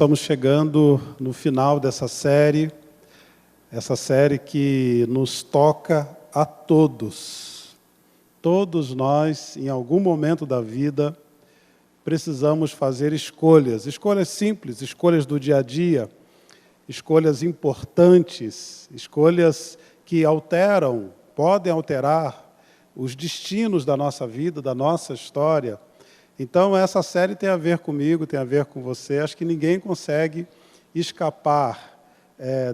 estamos chegando no final dessa série, essa série que nos toca a todos. Todos nós, em algum momento da vida, precisamos fazer escolhas simples, escolhas do dia a dia, escolhas importantes, escolhas que podem alterar os destinos da nossa vida, da nossa história. Então, essa série tem a ver comigo, tem a ver com você. Acho que ninguém consegue escapar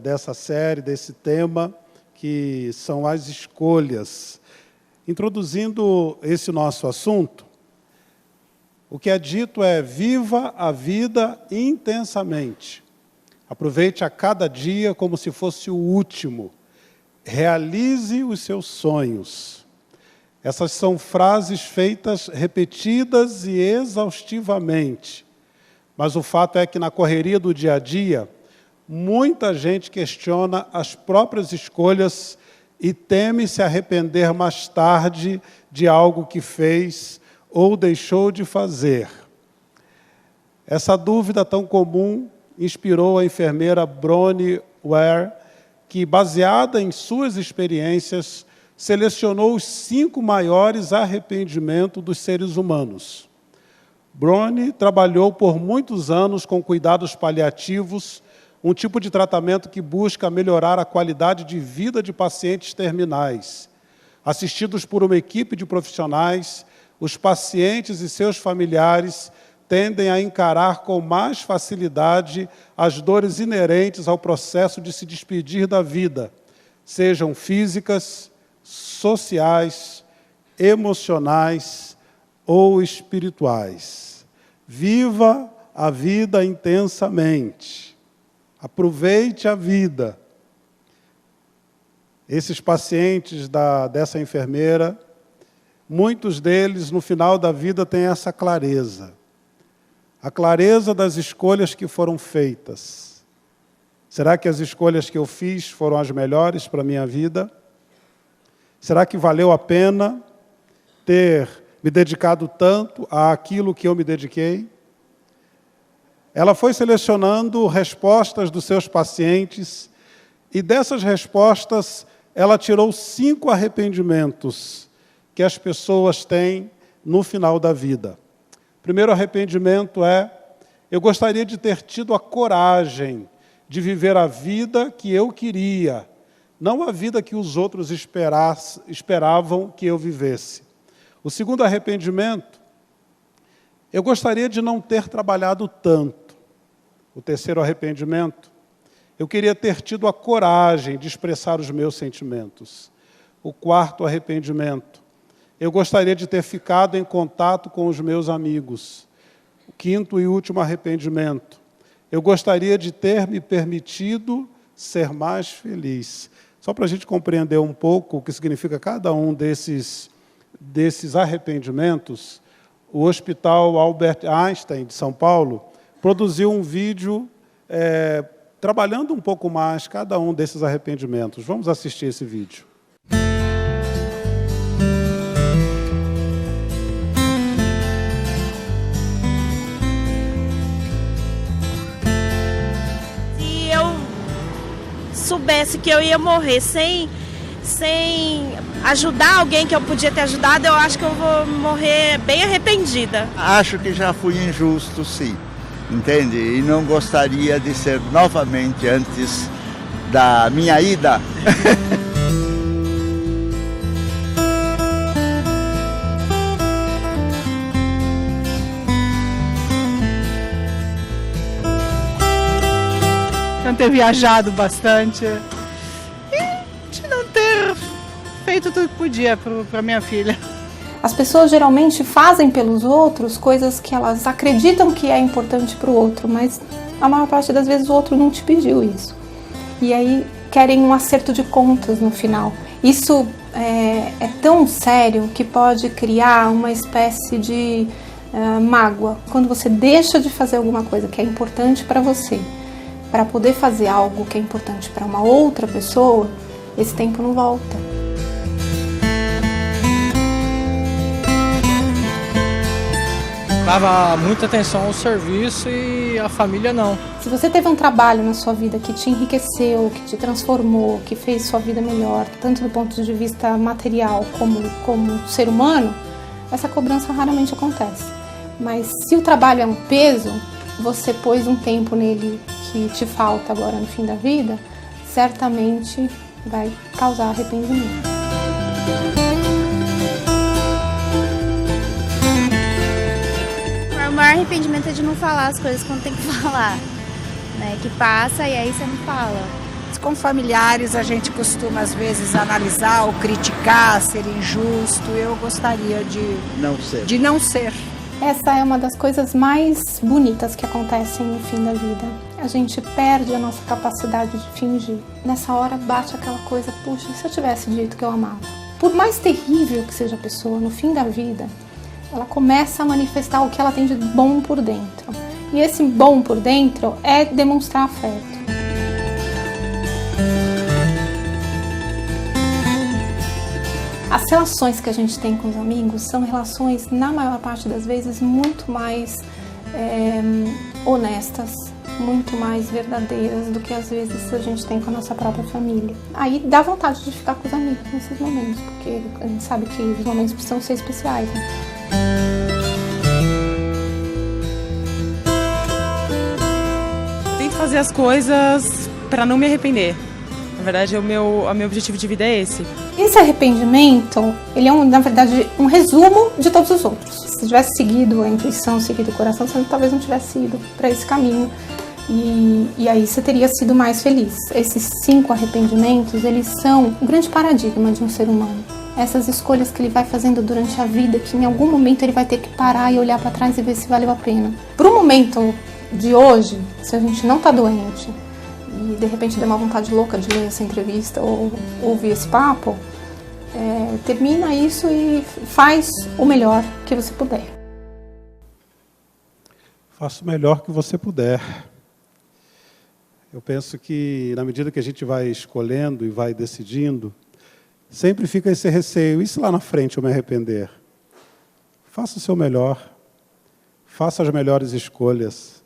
dessa série, desse tema, que são as escolhas. Introduzindo esse nosso assunto, o que é dito é: viva a vida intensamente. Aproveite a cada dia como se fosse o último. Realize os seus sonhos. Essas são frases feitas repetidas e exaustivamente. Mas o fato é que na correria do dia a dia, muita gente questiona as próprias escolhas e teme se arrepender mais tarde de algo que fez ou deixou de fazer. Essa dúvida tão comum inspirou a enfermeira Bronnie Ware, que, baseada em suas experiências, selecionou os 5 maiores arrependimentos dos seres humanos. Bronnie trabalhou por muitos anos com cuidados paliativos, um tipo de tratamento que busca melhorar a qualidade de vida de pacientes terminais. Assistidos por uma equipe de profissionais, os pacientes e seus familiares tendem a encarar com mais facilidade as dores inerentes ao processo de se despedir da vida, sejam físicas, sociais, emocionais ou espirituais. Viva a vida intensamente. Aproveite a vida. Esses pacientes dessa enfermeira, muitos deles, no final da vida, têm essa clareza. A clareza das escolhas que foram feitas. Será que as escolhas que eu fiz foram as melhores para a minha vida? Será que valeu a pena ter me dedicado tanto àquilo que eu me dediquei? Ela foi selecionando respostas dos seus pacientes e dessas respostas ela tirou 5 arrependimentos que as pessoas têm no final da vida. O primeiro arrependimento é: eu gostaria de ter tido a coragem de viver a vida que eu queria, não a vida que os outros esperavam que eu vivesse. O segundo arrependimento: eu gostaria de não ter trabalhado tanto. O terceiro arrependimento: eu queria ter tido a coragem de expressar os meus sentimentos. O quarto arrependimento: eu gostaria de ter ficado em contato com os meus amigos. O quinto e último arrependimento: eu gostaria de ter me permitido ser mais feliz. Só para a gente compreender um pouco o que significa cada um desses arrependimentos, o Hospital Albert Einstein, de São Paulo, produziu um vídeo trabalhando um pouco mais cada um desses arrependimentos. Vamos assistir esse vídeo. Se eu soubesse que eu ia morrer sem ajudar alguém que eu podia ter ajudado, eu acho que eu vou morrer bem arrependida. Acho que já fui injusto, sim. Entende? E não gostaria de ser novamente antes da minha ida. Não ter viajado bastante e de não ter feito tudo que podia para minha filha. As pessoas geralmente fazem pelos outros coisas que elas acreditam que é importante para o outro, mas a maior parte das vezes o outro não te pediu isso. E aí querem um acerto de contas no final. Isso é tão sério que pode criar uma espécie de mágoa. Quando você deixa de fazer alguma coisa que é importante para você, para poder fazer algo que é importante para uma outra pessoa, esse tempo não volta. Dava muita atenção ao serviço e e a família não. Se você teve um trabalho na sua vida que te enriqueceu, que te transformou, que fez sua vida melhor, tanto do ponto de vista material como ser humano, essa cobrança raramente acontece. Mas se o trabalho é um peso, você pôs um tempo nele que te falta agora no fim da vida, certamente vai causar arrependimento. O maior arrependimento é de não falar as coisas quando tem que falar, né? Que passa e aí você não fala. Com familiares a gente costuma às vezes analisar ou criticar, ser injusto. Eu gostaria de não ser. Essa é uma das coisas mais bonitas que acontecem no fim da vida. A gente perde a nossa capacidade de fingir. Nessa hora bate aquela coisa, puxa, e se eu tivesse dito que eu amava? Por mais terrível que seja a pessoa, no fim da vida, ela começa a manifestar o que ela tem de bom por dentro. E esse bom por dentro é demonstrar afeto. As relações que a gente tem com os amigos são relações, na maior parte das vezes, muito mais honestas, muito mais verdadeiras do que às vezes a gente tem com a nossa própria família. Aí dá vontade de ficar com os amigos nesses momentos, porque a gente sabe que os momentos precisam ser especiais, né? Tento fazer as coisas para não me arrepender. Na verdade, o meu objetivo de vida é esse. Esse arrependimento, ele é, na verdade, um resumo de todos os outros. Se você tivesse seguido a intuição, seguido o coração, você talvez não tivesse ido para esse caminho. E aí você teria sido mais feliz. Esses 5 arrependimentos, eles são o grande paradigma de um ser humano. Essas escolhas que ele vai fazendo durante a vida, que em algum momento ele vai ter que parar e olhar para trás e ver se valeu a pena. Para o momento de hoje, se a gente não está doente e de repente der uma vontade louca de ler essa entrevista ou ouvir esse papo, termina isso e faz o melhor que você puder. Faça o melhor que você puder. Eu penso que, na medida que a gente vai escolhendo e vai decidindo, sempre fica esse receio. E se lá na frente eu me arrepender? Faça o seu melhor. Faça as melhores escolhas.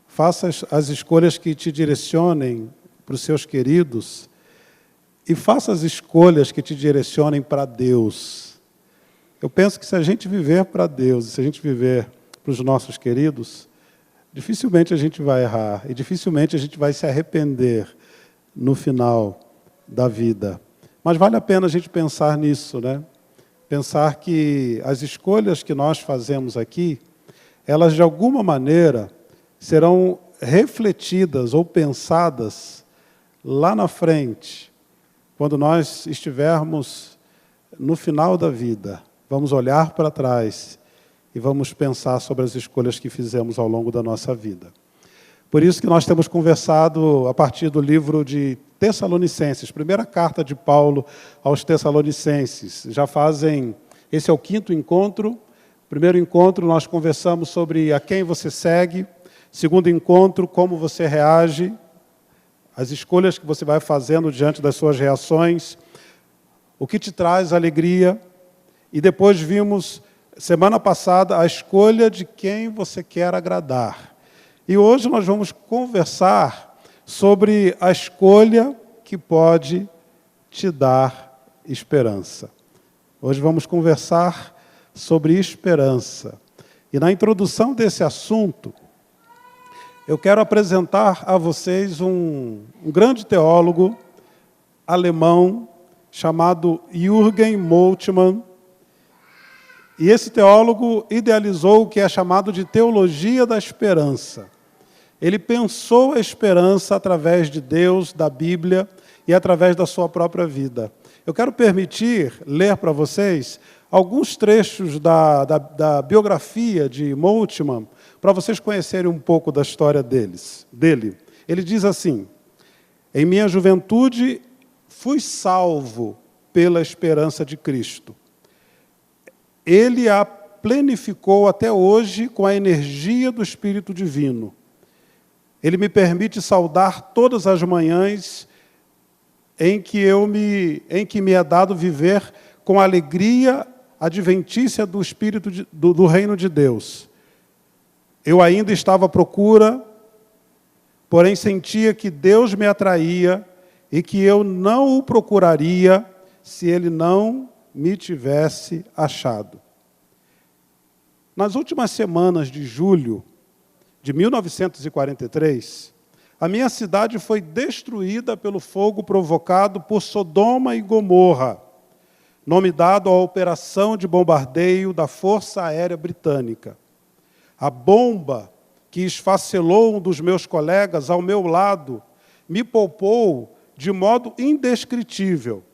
Faça as escolhas que te direcionem para os seus queridos. E faça as escolhas que te direcionem para Deus. Eu penso que se a gente viver para Deus, se a gente viver para os nossos queridos, dificilmente a gente vai errar. E dificilmente a gente vai se arrepender no final da vida. Mas vale a pena a gente pensar nisso, né? Pensar que as escolhas que nós fazemos aqui, elas de alguma maneira serão refletidas ou pensadas lá na frente, quando nós estivermos no final da vida. Vamos olhar para trás e vamos pensar sobre as escolhas que fizemos ao longo da nossa vida. Por isso que nós temos conversado a partir do livro de Tessalonicenses, primeira carta de Paulo aos Tessalonicenses. Esse é o 5º encontro. Primeiro encontro, nós conversamos sobre a quem você segue. Segundo encontro, como você reage, as escolhas que você vai fazendo diante das suas reações, o que te traz alegria. E depois vimos, semana passada, a escolha de quem você quer agradar. E hoje nós vamos conversar sobre a escolha que pode te dar esperança. Hoje vamos conversar sobre esperança. E na introdução desse assunto, eu quero apresentar a vocês um grande teólogo alemão chamado Jürgen Moltmann. E esse teólogo idealizou o que é chamado de teologia da esperança. Ele pensou a esperança através de Deus, da Bíblia e através da sua própria vida. Eu quero permitir ler para vocês alguns trechos da biografia de Moltmann, para vocês conhecerem um pouco da história dele. Ele diz assim: em minha juventude fui salvo pela esperança de Cristo. Ele a plenificou até hoje com a energia do Espírito Divino. Ele me permite saudar todas as manhãs em que me é dado viver com a alegria adventícia do Espírito do Reino de Deus. Eu ainda estava à procura porém sentia que Deus me atraía e que eu não o procuraria se ele não me tivesse achado. Nas últimas semanas de julho de 1943, a minha cidade foi destruída pelo fogo provocado por Sodoma e Gomorra, nome dado à operação de bombardeio da Força Aérea Britânica. A bomba que esfacelou um dos meus colegas ao meu lado me poupou de modo indescritível.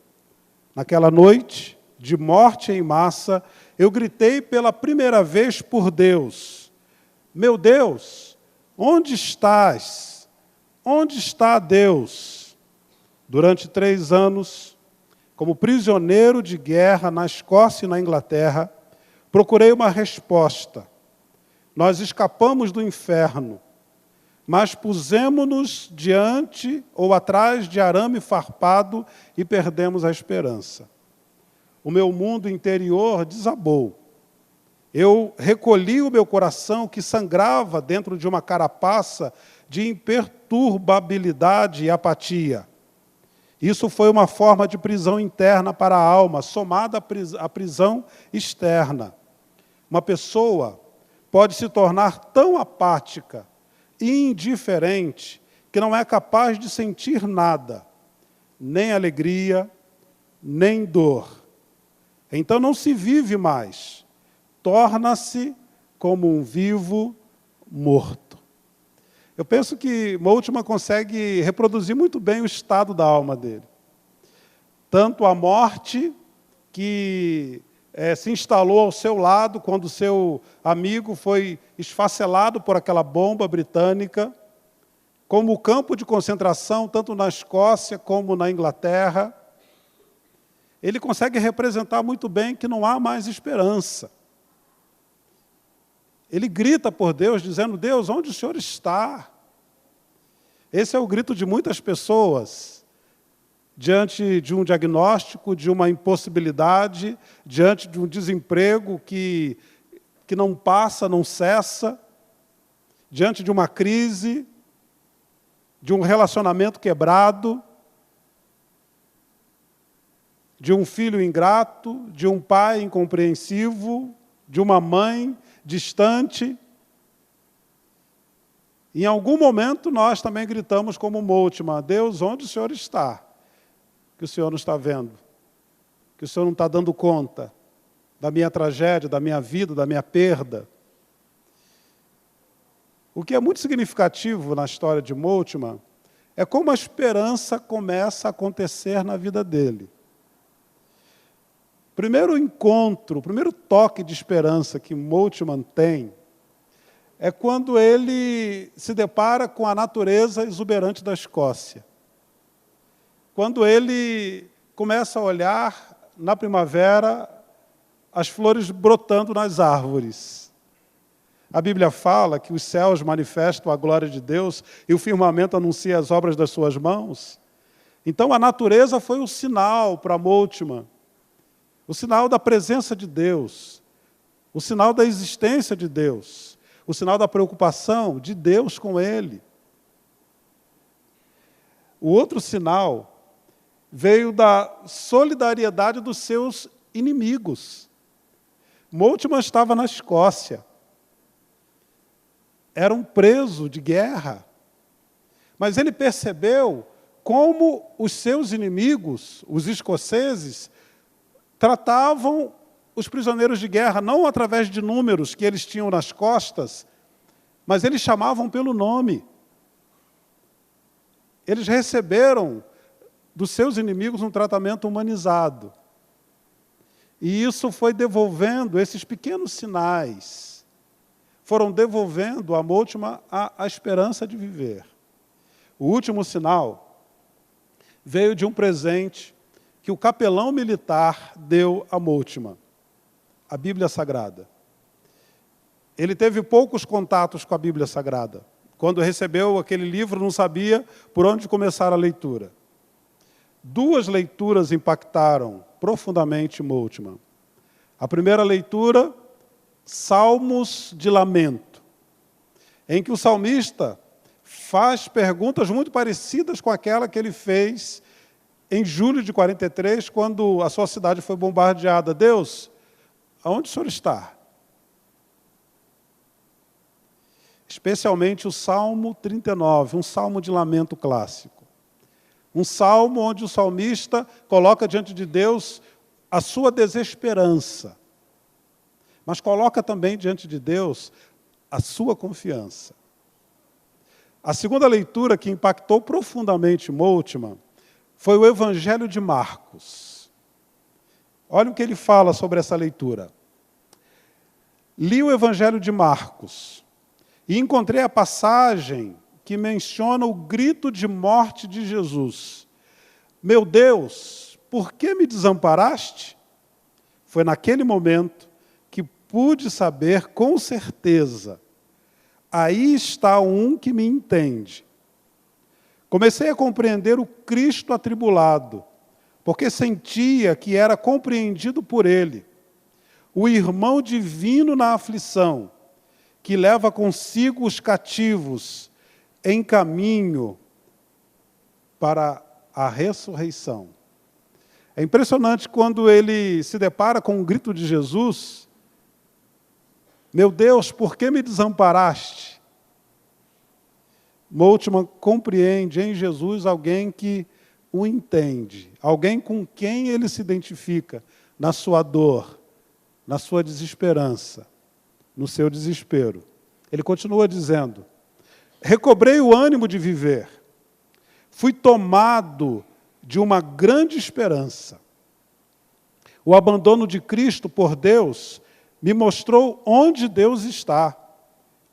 Naquela noite, de morte em massa, eu gritei pela primeira vez por Deus: meu Deus, onde estás? Onde está Deus? Durante 3 anos, como prisioneiro de guerra na Escócia e na Inglaterra, procurei uma resposta. Nós escapamos do inferno, mas pusemos-nos diante ou atrás de arame farpado e perdemos a esperança. O meu mundo interior desabou. Eu recolhi o meu coração que sangrava dentro de uma carapaça de imperturbabilidade e apatia. Isso foi uma forma de prisão interna para a alma, somada à prisão externa. Uma pessoa pode se tornar tão apática e indiferente que não é capaz de sentir nada, nem alegria, nem dor. Então não se vive mais, torna-se como um vivo morto. Eu penso que Moltmann consegue reproduzir muito bem o estado da alma dele. Tanto a morte que se instalou ao seu lado quando seu amigo foi esfacelado por aquela bomba britânica, como o campo de concentração, tanto na Escócia como na Inglaterra. Ele consegue representar muito bem que não há mais esperança. Ele grita por Deus, dizendo: Deus, onde o Senhor está? Esse é o grito de muitas pessoas, diante de um diagnóstico, de uma impossibilidade, diante de um desemprego que não passa, não cessa, diante de uma crise, de um relacionamento quebrado, de um filho ingrato, de um pai incompreensivo, de uma mãe distante. Em algum momento nós também gritamos como Moltmann: Deus, onde o Senhor está? Que o Senhor não está vendo, que o Senhor não está dando conta da minha tragédia, da minha vida, da minha perda. O que é muito significativo na história de Moltmann é como a esperança começa a acontecer na vida dele. O primeiro encontro, o primeiro toque de esperança que Moltmann tem é quando ele se depara com a natureza exuberante da Escócia. Quando ele começa a olhar, na primavera, as flores brotando nas árvores. A Bíblia fala que os céus manifestam a glória de Deus e o firmamento anuncia as obras das suas mãos. Então, a natureza foi um sinal para Moltmann, o sinal da presença de Deus, o sinal da existência de Deus, o sinal da preocupação de Deus com ele. O outro sinal veio da solidariedade dos seus inimigos. Moltmann estava na Escócia. Era um preso de guerra. Mas ele percebeu como os seus inimigos, os escoceses, tratavam os prisioneiros de guerra, não através de números que eles tinham nas costas, mas eles chamavam pelo nome. Eles receberam dos seus inimigos um tratamento humanizado. E isso foi devolvendo, esses pequenos sinais, foram devolvendo a Moltmann a esperança de viver. O último sinal veio de um presente que o capelão militar deu a Moltmann, a Bíblia Sagrada. Ele teve poucos contatos com a Bíblia Sagrada. Quando recebeu aquele livro, não sabia por onde começar a leitura. 2 leituras impactaram profundamente Moltmann. A primeira leitura, Salmos de Lamento, em que o salmista faz perguntas muito parecidas com aquela que ele fez em julho de 43, quando a sua cidade foi bombardeada. Deus, aonde o Senhor está? Especialmente o Salmo 39, um salmo de lamento clássico. Um salmo onde o salmista coloca diante de Deus a sua desesperança, mas coloca também diante de Deus a sua confiança. A segunda leitura que impactou profundamente Moltmann foi o Evangelho de Marcos. Olha o que ele fala sobre essa leitura. Li o Evangelho de Marcos e encontrei a passagem que menciona o grito de morte de Jesus. Meu Deus, por que me desamparaste? Foi naquele momento que pude saber com certeza, aí está um que me entende. Comecei a compreender o Cristo atribulado, porque sentia que era compreendido por ele, o irmão divino na aflição, que leva consigo os cativos em caminho para a ressurreição. É impressionante quando ele se depara com o grito de Jesus, meu Deus, por que me desamparaste? Moltmann compreende em Jesus alguém que o entende, alguém com quem ele se identifica na sua dor, na sua desesperança, no seu desespero. Ele continua dizendo, recobrei o ânimo de viver, fui tomado de uma grande esperança. O abandono de Cristo por Deus me mostrou onde Deus está,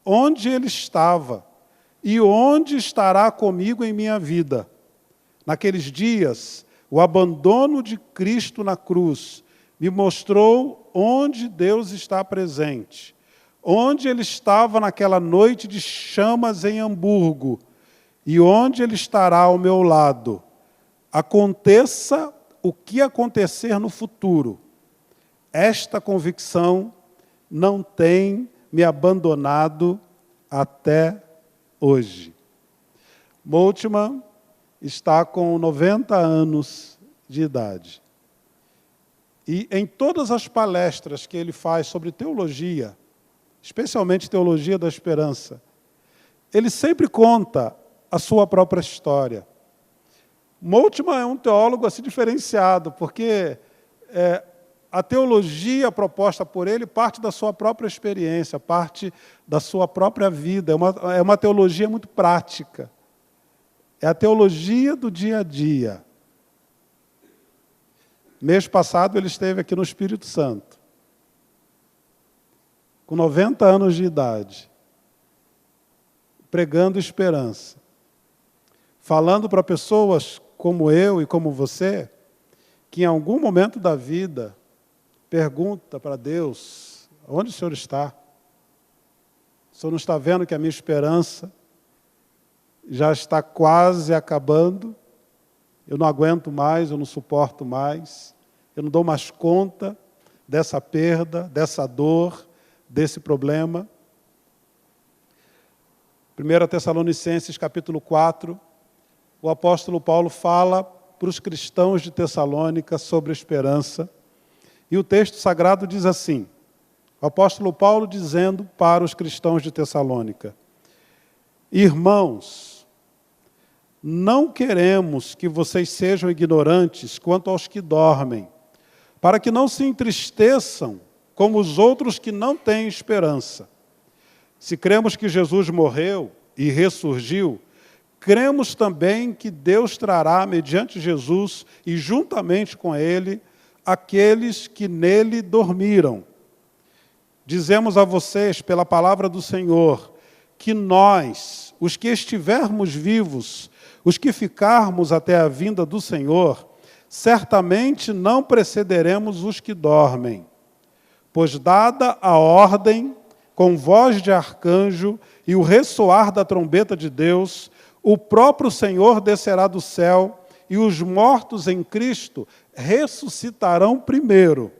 onde Ele estava e onde estará comigo em minha vida. Naqueles dias, o abandono de Cristo na cruz me mostrou onde Deus está presente, onde Ele estava naquela noite de chamas em Hamburgo e onde Ele estará ao meu lado. Aconteça o que acontecer no futuro, esta convicção não tem me abandonado até hoje. Moltmann está com 90 anos de idade. E em todas as palestras que ele faz sobre teologia, especialmente teologia da esperança, ele sempre conta a sua própria história. Moltmann é um teólogo assim diferenciado, porque a teologia proposta por ele parte da sua própria experiência, parte da sua própria vida. É uma teologia muito prática. É a teologia do dia a dia. Mês passado ele esteve aqui no Espírito Santo, com 90 anos de idade, pregando esperança, falando para pessoas como eu e como você, que em algum momento da vida pergunta para Deus, onde o Senhor está? O Senhor não está vendo que a minha esperança já está quase acabando? Eu não aguento mais, eu não suporto mais, eu não dou mais conta dessa perda, dessa dor, desse problema. 1 Tessalonicenses, capítulo 4, o apóstolo Paulo fala para os cristãos de Tessalônica sobre esperança. E o texto sagrado diz assim, o apóstolo Paulo dizendo para os cristãos de Tessalônica, irmãos, não queremos que vocês sejam ignorantes quanto aos que dormem, para que não se entristeçam como os outros que não têm esperança. Se cremos que Jesus morreu e ressurgiu, cremos também que Deus trará, mediante Jesus e juntamente com Ele, aqueles que nele dormiram. Dizemos a vocês, pela palavra do Senhor, que nós, os que estivermos vivos, os que ficarmos até a vinda do Senhor, certamente não precederemos os que dormem. Pois dada a ordem, com voz de arcanjo e o ressoar da trombeta de Deus, o próprio Senhor descerá do céu e os mortos em Cristo ressuscitarão primeiro.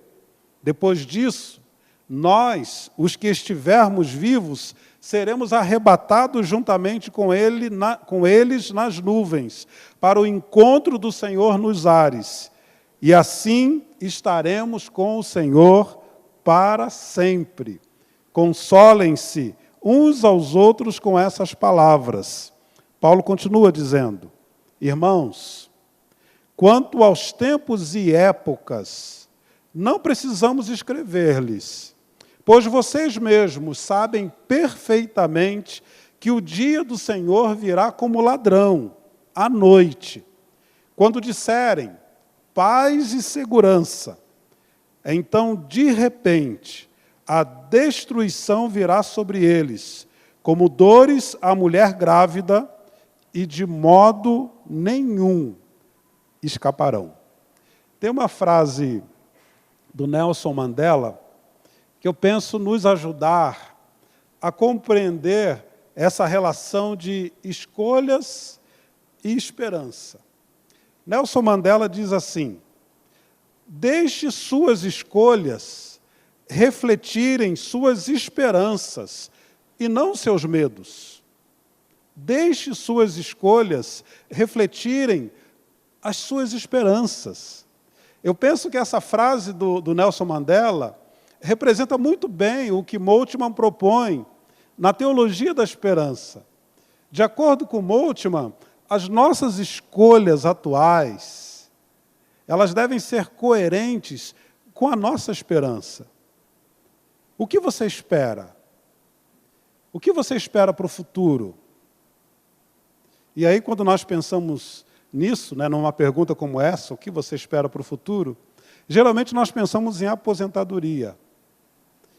Depois disso, nós, os que estivermos vivos, seremos arrebatados juntamente com eles nas nuvens, para o encontro do Senhor nos ares. E assim estaremos com o Senhor para sempre. Consolem-se uns aos outros com essas palavras. Paulo continua dizendo: irmãos, quanto aos tempos e épocas, não precisamos escrever-lhes, pois vocês mesmos sabem perfeitamente que o dia do Senhor virá como ladrão, à noite. Quando disserem paz e segurança, então, de repente, a destruição virá sobre eles, como dores à mulher grávida, e de modo nenhum escaparão. Tem uma frase do Nelson Mandela que eu penso nos ajudar a compreender essa relação de escolhas e esperança. Nelson Mandela diz assim: deixe suas escolhas refletirem suas esperanças e não seus medos. Deixe suas escolhas refletirem as suas esperanças. Eu penso que essa frase do Nelson Mandela representa muito bem o que Moltmann propõe na teologia da esperança. De acordo com Moltmann, as nossas escolhas atuais, elas devem ser coerentes com a nossa esperança. O que você espera? O que você espera para o futuro? E aí, quando nós pensamos nisso, numa pergunta como essa, o que você espera para o futuro, geralmente nós pensamos em aposentadoria.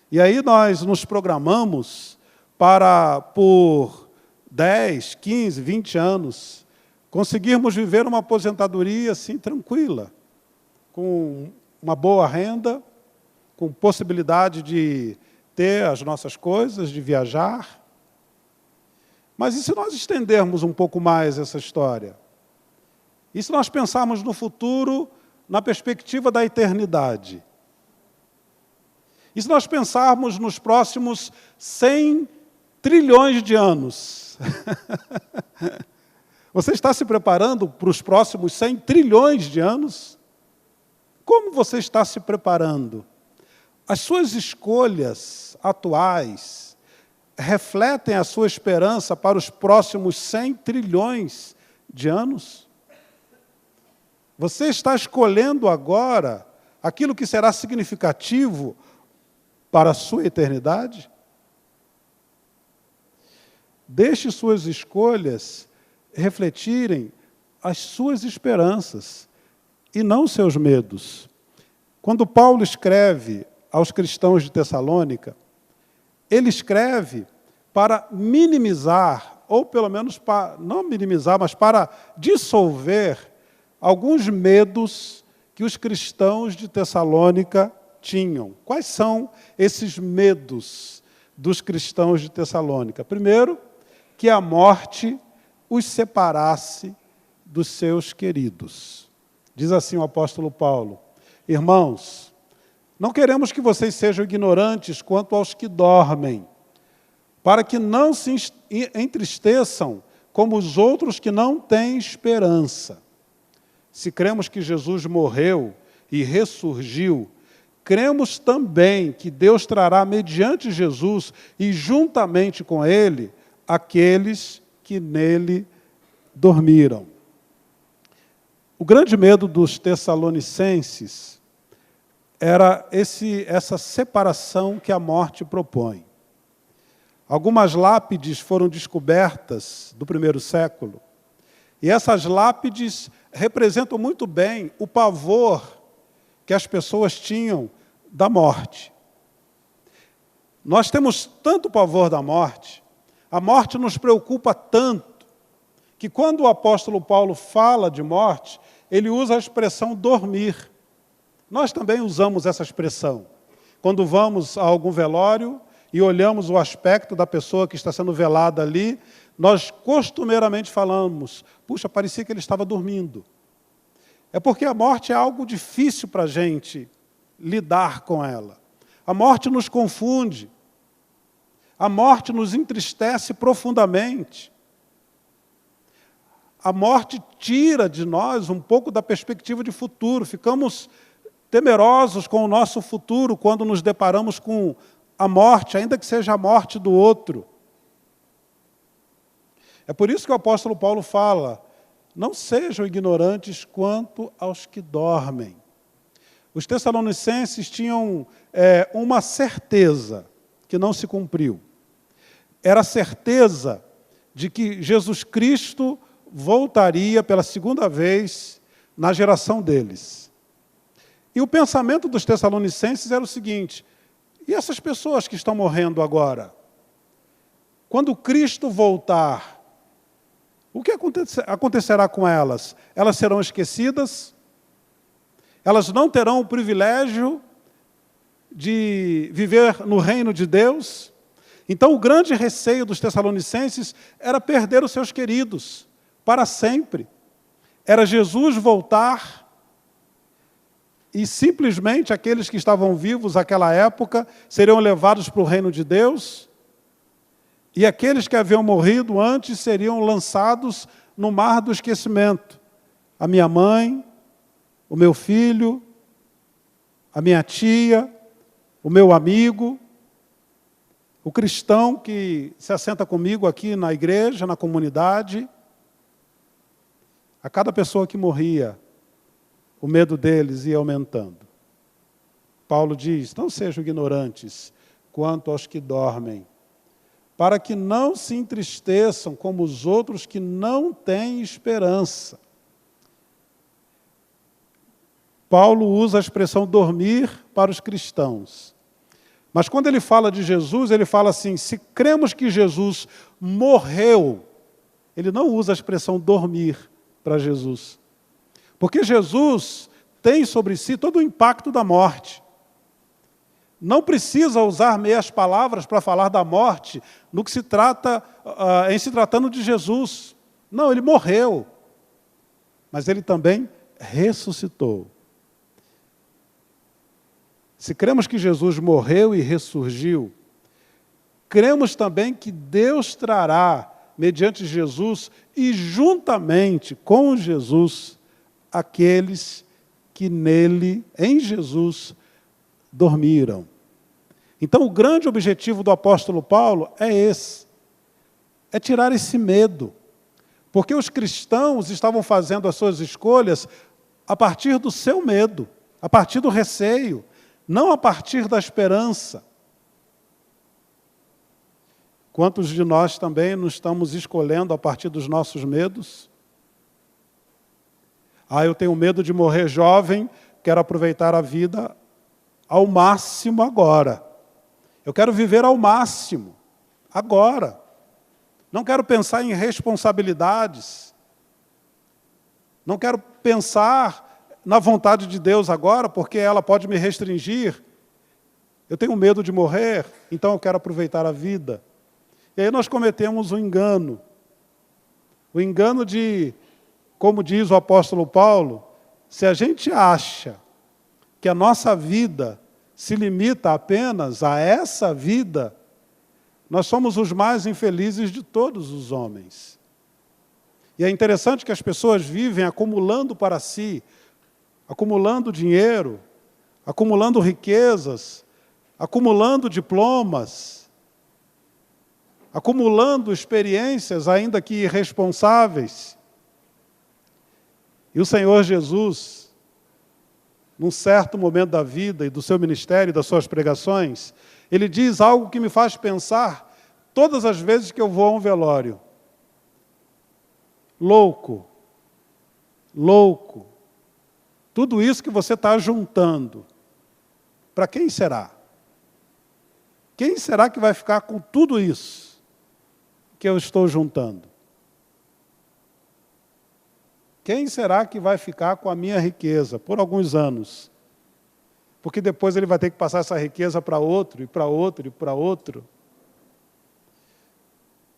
E aí nós nos programamos para, por 10, 15, 20 anos, conseguirmos viver uma aposentadoria assim, tranquila, com uma boa renda, com possibilidade de ter as nossas coisas, de viajar. Mas e se nós estendermos um pouco mais essa história? E se nós pensarmos no futuro na perspectiva da eternidade? E se nós pensarmos nos próximos 100 trilhões de anos? Você está se preparando para os próximos 100 trilhões de anos? Como você está se preparando? As suas escolhas atuais refletem a sua esperança para os próximos 100 trilhões de anos? Você está escolhendo agora aquilo que será significativo para a sua eternidade? Deixe suas escolhas refletirem as suas esperanças e não seus medos. Quando Paulo escreve aos cristãos de Tessalônica, ele escreve para minimizar, ou pelo menos para, não minimizar, mas para dissolver alguns medos que os cristãos de Tessalônica tinham. Quais são esses medos dos cristãos de Tessalônica? Primeiro, que a morte os separasse dos seus queridos. Diz assim o apóstolo Paulo: irmãos, não queremos que vocês sejam ignorantes quanto aos que dormem, para que não se entristeçam como os outros que não têm esperança. Se cremos que Jesus morreu e ressurgiu, cremos também que Deus trará mediante Jesus e juntamente com Ele aqueles que nele dormiram. O grande medo dos tessalonicenses era essa separação que a morte propõe. Algumas lápides foram descobertas do primeiro século, e essas lápides representam muito bem o pavor que as pessoas tinham da morte. Nós temos tanto pavor da morte, a morte nos preocupa tanto, que quando o apóstolo Paulo fala de morte, ele usa a expressão dormir. Nós também usamos essa expressão. Quando vamos a algum velório e olhamos o aspecto da pessoa que está sendo velada ali, nós costumeiramente falamos: puxa, parecia que ele estava dormindo. É porque a morte é algo difícil para a gente lidar com ela. A morte nos confunde. A morte nos entristece profundamente. A morte tira de nós um pouco da perspectiva de futuro. Ficamos temerosos com o nosso futuro quando nos deparamos com a morte, ainda que seja a morte do outro. É por isso que o apóstolo Paulo fala: não sejam ignorantes quanto aos que dormem. Os tessalonicenses tinham uma certeza que não se cumpriu. Era a certeza de que Jesus Cristo voltaria pela segunda vez na geração deles. E o pensamento dos tessalonicenses era o seguinte: e essas pessoas que estão morrendo agora? Quando Cristo voltar, o que acontecerá com elas? Elas serão esquecidas? Elas não terão o privilégio de viver no reino de Deus? Então, o grande receio dos tessalonicenses era perder os seus queridos para sempre. Era Jesus voltar e simplesmente aqueles que estavam vivos naquela época seriam levados para o reino de Deus, e aqueles que haviam morrido antes seriam lançados no mar do esquecimento. A minha mãe, o meu filho, a minha tia, o meu amigo, o cristão que se assenta comigo aqui na igreja, na comunidade. A cada pessoa que morria, o medo deles ia aumentando. Paulo diz: não sejam ignorantes quanto aos que dormem, para que não se entristeçam como os outros que não têm esperança. Paulo usa a expressão dormir para os cristãos. Mas quando ele fala de Jesus, ele fala assim: se cremos que Jesus morreu, ele não usa a expressão dormir para Jesus. Porque Jesus tem sobre si todo o impacto da morte. Não precisa usar meias palavras para falar da morte no que se trata, em se tratando de Jesus. Não, ele morreu, mas ele também ressuscitou. Se cremos que Jesus morreu e ressurgiu, cremos também que Deus trará, mediante Jesus e juntamente com Jesus, aqueles que nele, em Jesus, dormiram. Então, o grande objetivo do apóstolo Paulo é esse: é tirar esse medo. Porque os cristãos estavam fazendo as suas escolhas a partir do seu medo, a partir do receio, não a partir da esperança. Quantos de nós também não estamos escolhendo a partir dos nossos medos? Eu tenho medo de morrer jovem, quero aproveitar a vida ao máximo agora. Eu quero viver ao máximo agora. Não quero pensar em responsabilidades. Não quero pensar na vontade de Deus agora, porque ela pode me restringir. Eu tenho medo de morrer, então eu quero aproveitar a vida. E aí nós cometemos um engano. O engano de, como diz o apóstolo Paulo, se a gente acha que a nossa vida se limita apenas a essa vida, nós somos os mais infelizes de todos os homens. E é interessante que as pessoas vivem acumulando para si, acumulando dinheiro, acumulando riquezas, acumulando diplomas, acumulando experiências, ainda que irresponsáveis. E o Senhor Jesus, num certo momento da vida e do seu ministério, das suas pregações, ele diz algo que me faz pensar todas as vezes que eu vou a um velório. Louco, louco, tudo isso que você está juntando, para quem será? Quem será que vai ficar com tudo isso que eu estou juntando? Quem será que vai ficar com a minha riqueza por alguns anos? Porque depois ele vai ter que passar essa riqueza para outro, e para outro, e para outro.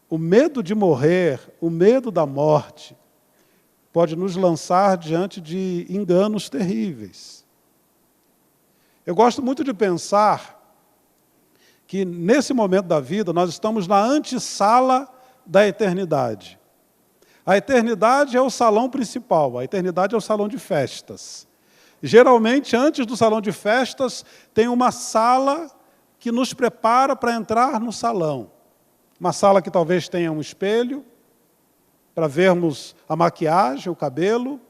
O medo de morrer, o medo da morte, pode nos lançar diante de enganos terríveis. Eu gosto muito de pensar que nesse momento da vida nós estamos na antessala da eternidade. A eternidade é o salão principal, a eternidade é o salão de festas. Geralmente, antes do salão de festas, tem uma sala que nos prepara para entrar no salão. Uma sala que talvez tenha um espelho, para vermos a maquiagem, o cabelo.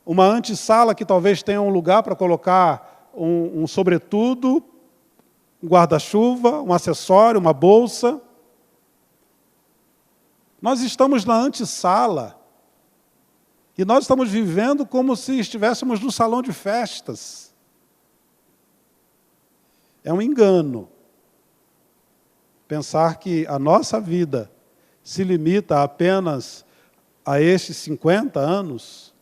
Uma antessala que talvez tenha um lugar para colocar um sobretudo, um guarda-chuva, um acessório, uma bolsa. Nós estamos na antessala e nós estamos vivendo como se estivéssemos no salão de festas. É um engano pensar que a nossa vida se limita apenas a estes 50 anos,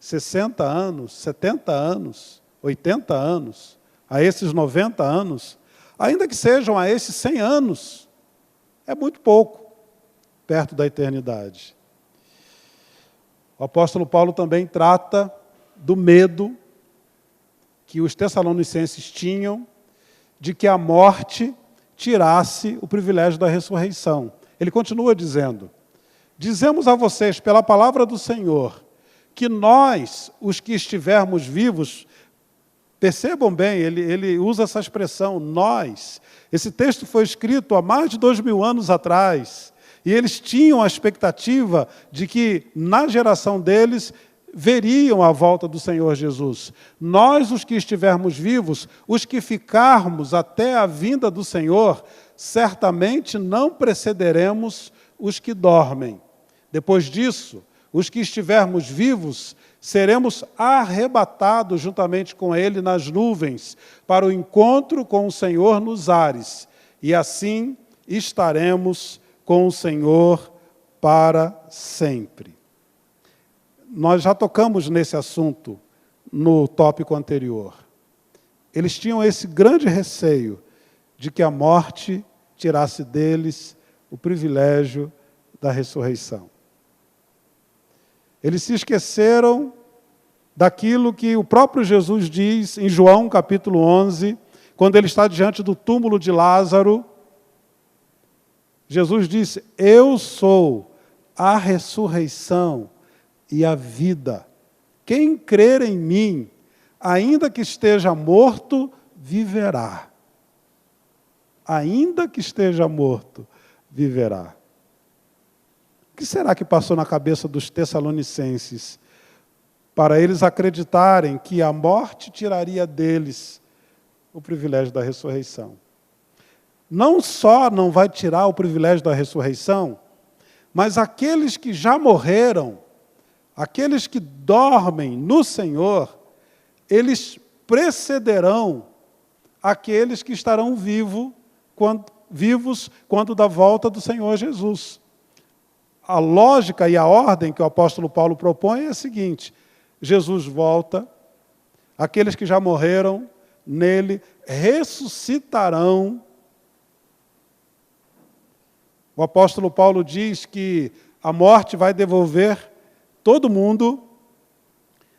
60 anos, 70 anos, 80 anos, a esses 90 anos, ainda que sejam a esses 100 anos, é muito pouco perto da eternidade. O apóstolo Paulo também trata do medo que os tessalonicenses tinham de que a morte tirasse o privilégio da ressurreição. Ele continua dizendo: dizemos a vocês pela palavra do Senhor que nós, os que estivermos vivos, percebam bem, ele usa essa expressão, nós. Esse texto foi escrito há mais de 2000 anos atrás, e eles tinham a expectativa de que, na geração deles, veriam a volta do Senhor Jesus. Nós, os que estivermos vivos, os que ficarmos até a vinda do Senhor, certamente não precederemos os que dormem. Depois disso, os que estivermos vivos, seremos arrebatados juntamente com Ele nas nuvens, para o encontro com o Senhor nos ares, e assim estaremos com o Senhor para sempre. Nós já tocamos nesse assunto no tópico anterior. Eles tinham esse grande receio de que a morte tirasse deles o privilégio da ressurreição. Eles se esqueceram daquilo que o próprio Jesus diz em João capítulo 11, quando ele está diante do túmulo de Lázaro. Jesus disse: eu sou a ressurreição e a vida. Quem crer em mim, ainda que esteja morto, viverá. Ainda que esteja morto, viverá. O que será que passou na cabeça dos tessalonicenses para eles acreditarem que a morte tiraria deles o privilégio da ressurreição? Não só não vai tirar o privilégio da ressurreição, mas aqueles que já morreram, aqueles que dormem no Senhor, eles precederão aqueles que estarão vivos quando da volta do Senhor Jesus. A lógica e a ordem que o apóstolo Paulo propõe é a seguinte: Jesus volta, aqueles que já morreram nele ressuscitarão. O apóstolo Paulo diz que a morte vai devolver todo mundo,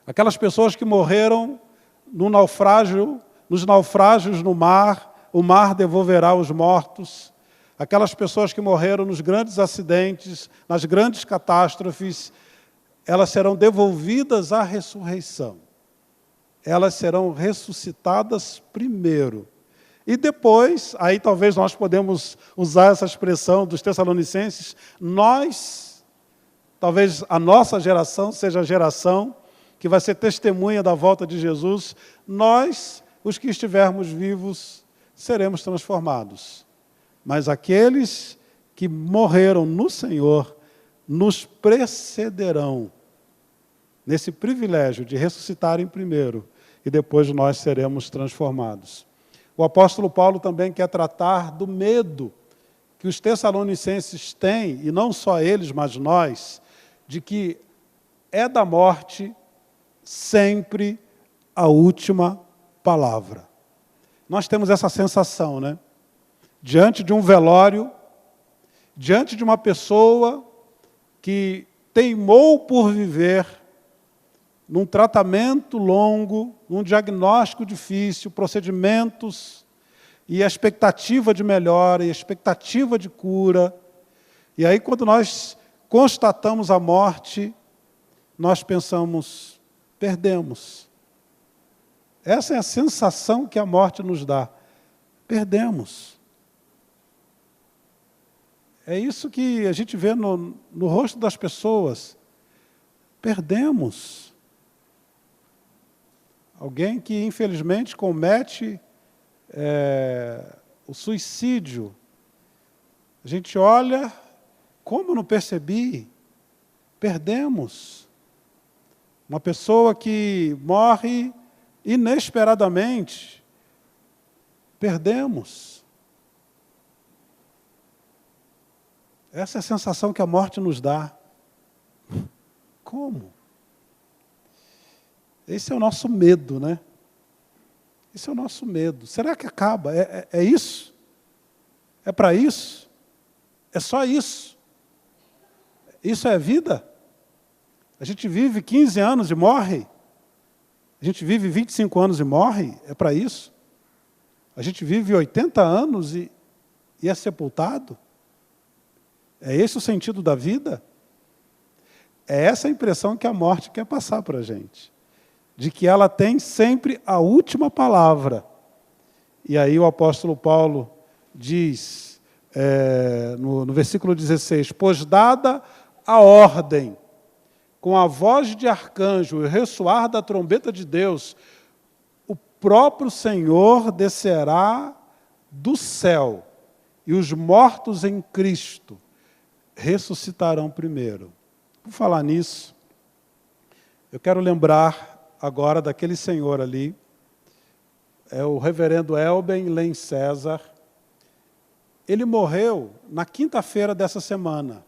aquelas pessoas que morreram no naufrágio, nos naufrágios no mar, o mar devolverá os mortos. Aquelas pessoas que morreram nos grandes acidentes, nas grandes catástrofes, elas serão devolvidas à ressurreição. Elas serão ressuscitadas primeiro. E depois, aí talvez nós podemos usar essa expressão dos tessalonicenses, talvez a nossa geração seja a geração que vai ser testemunha da volta de Jesus, nós, os que estivermos vivos, seremos transformados. Mas aqueles que morreram no Senhor nos precederão nesse privilégio de ressuscitarem primeiro e depois nós seremos transformados. O apóstolo Paulo também quer tratar do medo que os tessalonicenses têm, e não só eles, mas nós, de que é da morte sempre a última palavra. Nós temos essa sensação, né? Diante de um velório, diante de uma pessoa que teimou por viver num tratamento longo, num diagnóstico difícil, procedimentos e a expectativa de melhora, e a expectativa de cura. E aí, quando nós constatamos a morte, nós pensamos, perdemos. Essa é a sensação que a morte nos dá. Perdemos. É isso que a gente vê no rosto das pessoas. Perdemos. Alguém que, infelizmente, comete o suicídio. A gente olha, como eu não percebi? Perdemos. Uma pessoa que morre inesperadamente. Perdemos. Essa é a sensação que a morte nos dá. Como? Esse é o nosso medo, né? Esse é o nosso medo. Será que acaba? É isso? É para isso? É só isso? Isso é vida? A gente vive 15 anos e morre? A gente vive 25 anos e morre? É para isso? A gente vive 80 anos e é sepultado? É esse o sentido da vida? É essa a impressão que a morte quer passar para a gente. De que ela tem sempre a última palavra. E aí o apóstolo Paulo diz, no versículo 16, pois dada a ordem, com a voz de arcanjo e o ressoar da trombeta de Deus, o próprio Senhor descerá do céu, e os mortos em Cristo ressuscitarão primeiro. Por falar nisso, eu quero lembrar agora daquele senhor ali, é o reverendo Elben Len César. Ele morreu na quinta-feira dessa semana.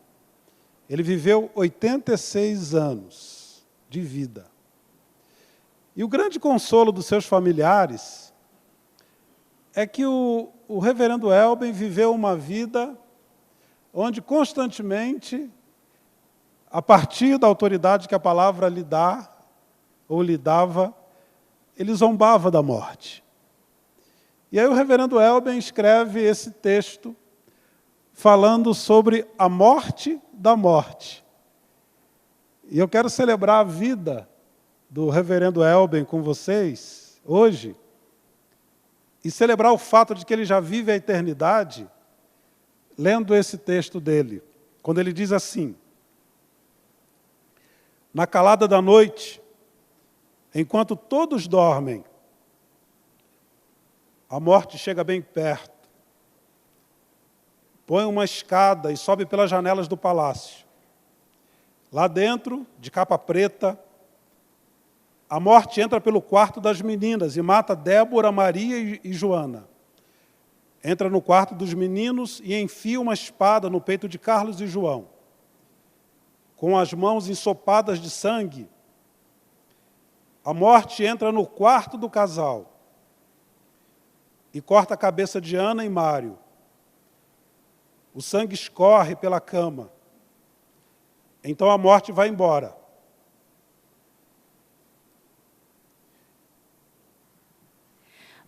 Ele viveu 86 anos de vida. E o grande consolo dos seus familiares é que o reverendo Elben viveu uma vida onde constantemente, a partir da autoridade que a palavra lhe dá, ou lhe dava, ele zombava da morte. E aí o reverendo Elben escreve esse texto falando sobre a morte da morte. E eu quero celebrar a vida do reverendo Elben com vocês hoje e celebrar o fato de que ele já vive a eternidade lendo esse texto dele, quando ele diz assim: na calada da noite, enquanto todos dormem, a morte chega bem perto. Põe uma escada e sobe pelas janelas do palácio. Lá dentro, de capa preta, a morte entra pelo quarto das meninas e mata Débora, Maria e Joana. Entra no quarto dos meninos e enfia uma espada no peito de Carlos e João. Com as mãos ensopadas de sangue, a morte entra no quarto do casal e corta a cabeça de Ana e Mário. O sangue escorre pela cama. Então a morte vai embora.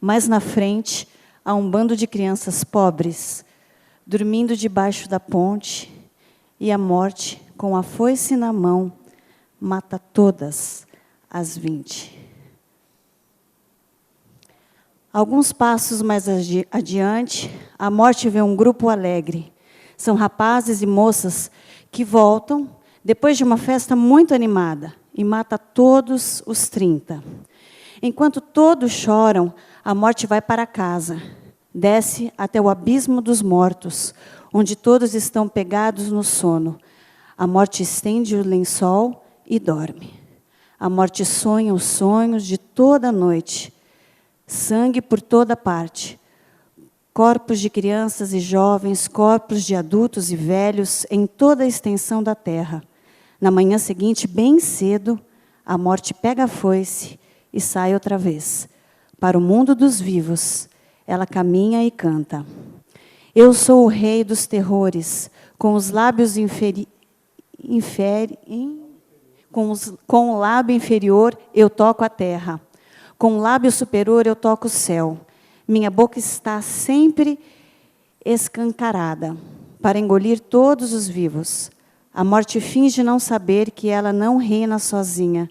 Mais na frente, há um bando de crianças pobres, dormindo debaixo da ponte, e a morte, com a foice na mão, mata todas as 20. Alguns passos mais adiante, a morte vê um grupo alegre. São rapazes e moças que voltam depois de uma festa muito animada e mata todos os 30. Enquanto todos choram, a morte vai para casa, desce até o abismo dos mortos, onde todos estão pegados no sono. A morte estende o lençol e dorme. A morte sonha os sonhos de toda a noite. Sangue por toda parte. Corpos de crianças e jovens, corpos de adultos e velhos em toda a extensão da terra. Na manhã seguinte, bem cedo, a morte pega a foice e sai outra vez. Para o mundo dos vivos, ela caminha e canta. Eu sou o rei dos terrores, com os lábios com o lábio inferior eu toco a terra, com o lábio superior eu toco o céu. Minha boca está sempre escancarada para engolir todos os vivos. A morte finge não saber que ela não reina sozinha.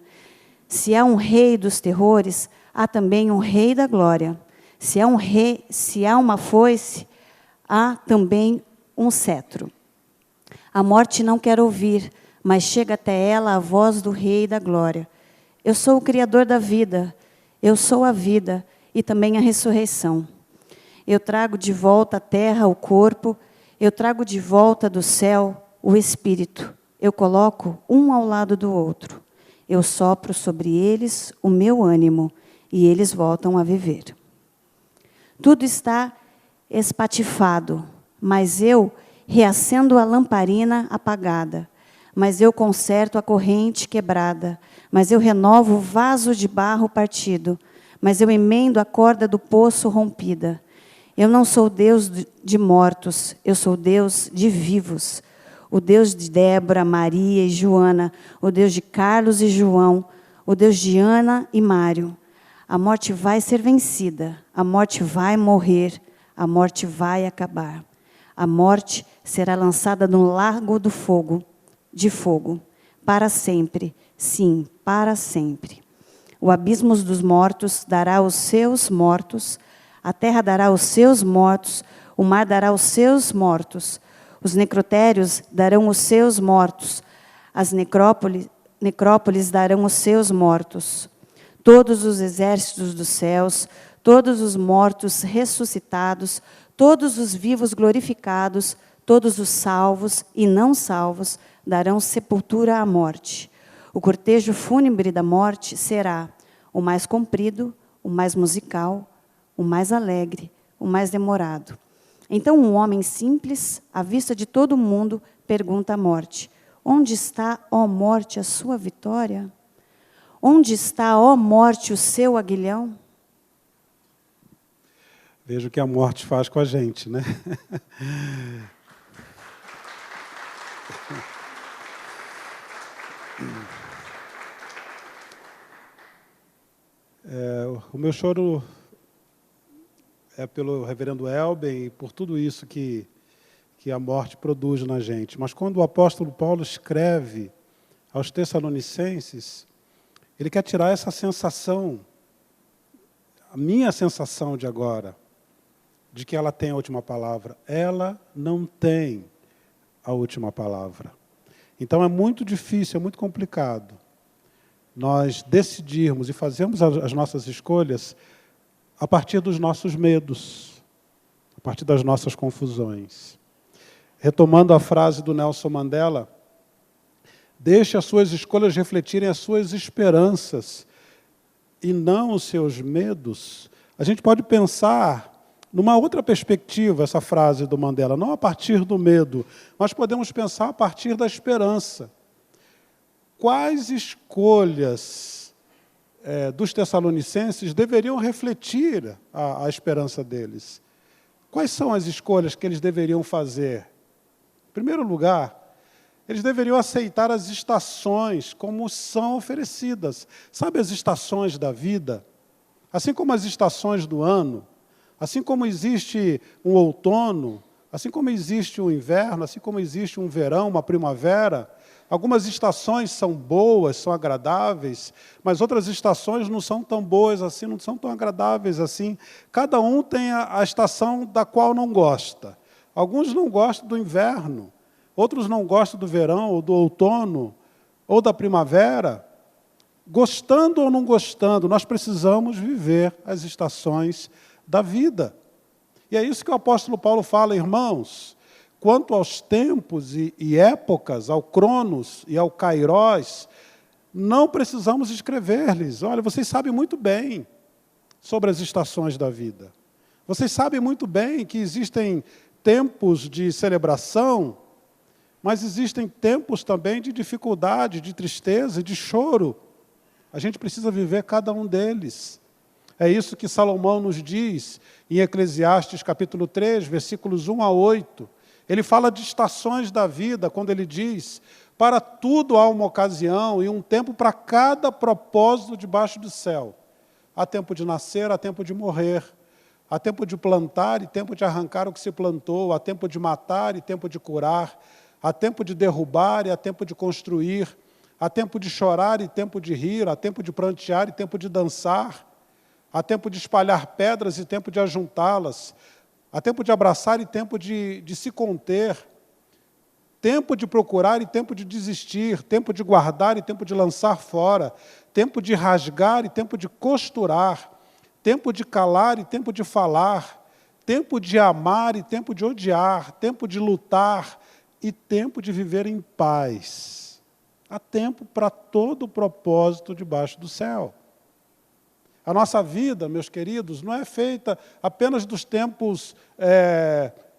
Se há um rei dos terrores, há também um rei da glória. Se há uma foice, há também um cetro. A morte não quer ouvir, mas chega até ela a voz do rei da glória. Eu sou o Criador da vida, eu sou a vida e também a ressurreição. Eu trago de volta à terra o corpo, eu trago de volta do céu o espírito. Eu coloco um ao lado do outro. Eu sopro sobre eles o meu ânimo e eles voltam a viver. Tudo está espatifado, mas eu reacendo a lamparina apagada. Mas eu conserto a corrente quebrada. Mas eu renovo o vaso de barro partido. Mas eu emendo a corda do poço rompida. Eu não sou Deus de mortos, eu sou Deus de vivos. O Deus de Débora, Maria e Joana, o Deus de Carlos e João, o Deus de Ana e Mário. A morte vai ser vencida, a morte vai morrer, a morte vai acabar. A morte será lançada no lago de fogo, para sempre, sim, para sempre. O abismo dos mortos dará os seus mortos, a terra dará os seus mortos, o mar dará os seus mortos, os necrotérios darão os seus mortos, as necrópolis darão os seus mortos. Todos os exércitos dos céus, todos os mortos ressuscitados, todos os vivos glorificados, todos os salvos e não salvos darão sepultura à morte. O cortejo fúnebre da morte será o mais comprido, o mais musical, o mais alegre, o mais demorado. Então um homem simples, à vista de todo mundo, pergunta à morte: onde está, ó morte, a sua vitória? Onde está, ó morte, o seu aguilhão? Veja o que a morte faz com a gente, né? O meu choro é pelo reverendo Elben e por tudo isso que a morte produz na gente. Mas quando o apóstolo Paulo escreve aos Tessalonicenses, ele quer tirar essa sensação, a minha sensação de agora, de que ela tem a última palavra. Ela não tem a última palavra. Então é muito difícil, é muito complicado nós decidirmos e fazermos as nossas escolhas a partir dos nossos medos, a partir das nossas confusões. Retomando a frase do Nelson Mandela, deixe as suas escolhas refletirem as suas esperanças e não os seus medos. A gente pode pensar numa outra perspectiva essa frase do Mandela, não a partir do medo, mas podemos pensar a partir da esperança. Quais escolhas dos Tessalonicenses deveriam refletir a esperança deles? Quais são as escolhas que eles deveriam fazer? Em primeiro lugar, eles deveriam aceitar as estações como são oferecidas. Sabe as estações da vida? Assim como as estações do ano, assim como existe um outono, assim como existe um inverno, assim como existe um verão, uma primavera, algumas estações são boas, são agradáveis, mas outras estações não são tão boas assim, não são tão agradáveis assim. Cada um tem a estação da qual não gosta. Alguns não gostam do inverno, outros não gostam do verão, ou do outono, ou da primavera. Gostando ou não gostando, nós precisamos viver as estações da vida. E é isso que o apóstolo Paulo fala, irmãos, quanto aos tempos e épocas, ao Cronos e ao Kairós, não precisamos escrever-lhes. Olha, vocês sabem muito bem sobre as estações da vida. Vocês sabem muito bem que existem tempos de celebração, mas existem tempos também de dificuldade, de tristeza, de choro. A gente precisa viver cada um deles. É isso que Salomão nos diz em Eclesiastes capítulo 3, versículos 1 a 8. Ele fala de estações da vida, quando ele diz: para tudo há uma ocasião e um tempo para cada propósito debaixo do céu. Há tempo de nascer, há tempo de morrer. Há tempo de plantar e tempo de arrancar o que se plantou. Há tempo de matar e tempo de curar. Há tempo de derrubar e há tempo de construir. Há tempo de chorar e tempo de rir. Há tempo de prantear e tempo de dançar. Há tempo de espalhar pedras e tempo de ajuntá-las. Há tempo de abraçar e tempo de se conter. Tempo de procurar e tempo de desistir. Tempo de guardar e tempo de lançar fora. Tempo de rasgar e tempo de costurar. Tempo de calar e tempo de falar. Tempo de amar e tempo de odiar. Tempo de lutar e tempo de viver em paz. Há tempo para todo o propósito debaixo do céu. A nossa vida, meus queridos, não é feita apenas dos tempos,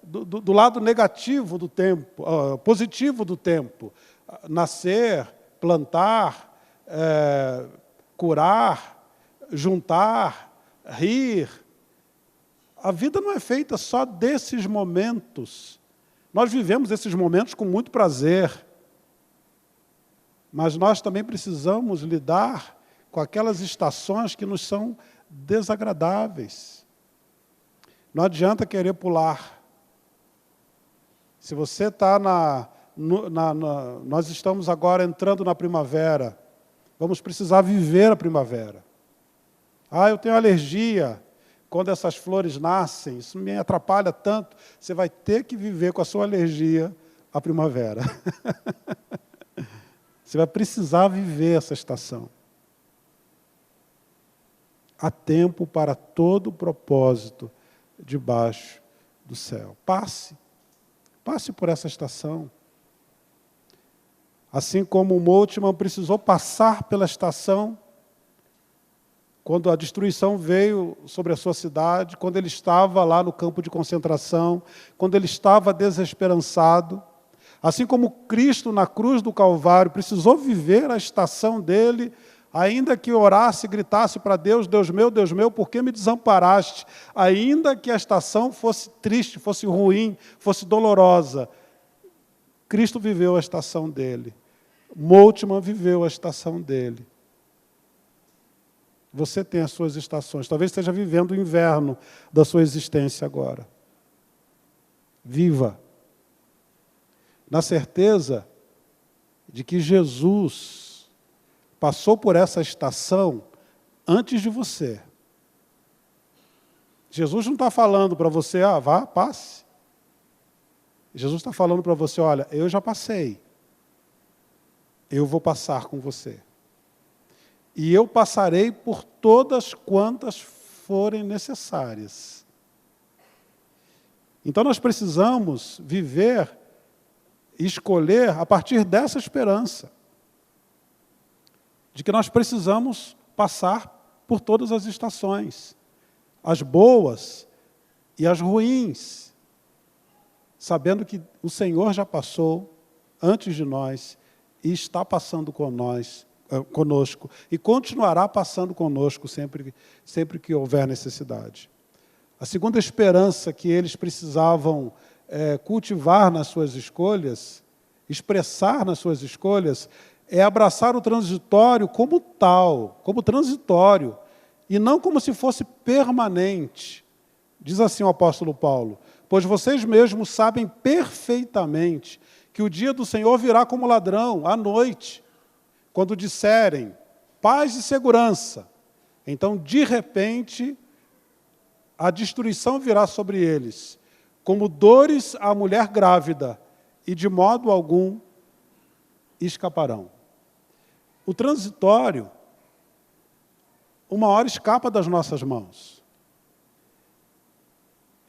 do lado negativo do tempo, positivo do tempo. Nascer, plantar, curar, juntar, rir. A vida não é feita só desses momentos. Nós vivemos esses momentos com muito prazer. Mas nós também precisamos lidar com aquelas estações que nos são desagradáveis. Não adianta querer pular. Se você está nós estamos agora entrando na primavera, vamos precisar viver a primavera. Eu tenho alergia quando essas flores nascem, isso me atrapalha tanto. Você vai ter que viver com a sua alergia a primavera. Você vai precisar viver essa estação. Há tempo para todo o propósito debaixo do céu. Passe por essa estação. Assim como o Moltmann precisou passar pela estação, quando a destruição veio sobre a sua cidade, quando ele estava lá no campo de concentração, quando ele estava desesperançado, assim como Cristo na cruz do Calvário precisou viver a estação dele, ainda que orasse e gritasse para Deus, Deus meu, por que me desamparaste? Ainda que a estação fosse triste, fosse ruim, fosse dolorosa, Cristo viveu a estação dele. Moltmann viveu a estação dele. Você tem as suas estações. Talvez esteja vivendo o inverno da sua existência agora. Viva. Na certeza de que Jesus passou por essa estação antes de você. Jesus não está falando para você, vá, passe. Jesus está falando para você, olha, eu já passei. Eu vou passar com você. E eu passarei por todas quantas forem necessárias. Então nós precisamos viver e escolher a partir dessa esperança. De que nós precisamos passar por todas as estações, as boas e as ruins, sabendo que o Senhor já passou antes de nós e está passando conosco e continuará passando conosco sempre que houver necessidade. A segunda esperança que eles precisavam cultivar nas suas escolhas, expressar nas suas escolhas, é abraçar o transitório como tal, como transitório, e não como se fosse permanente. Diz assim o apóstolo Paulo, pois vocês mesmos sabem perfeitamente que o dia do Senhor virá como ladrão, à noite, quando disserem paz e segurança. Então, de repente, a destruição virá sobre eles, como dores à mulher grávida, e de modo algum escaparão. O transitório, uma hora escapa das nossas mãos.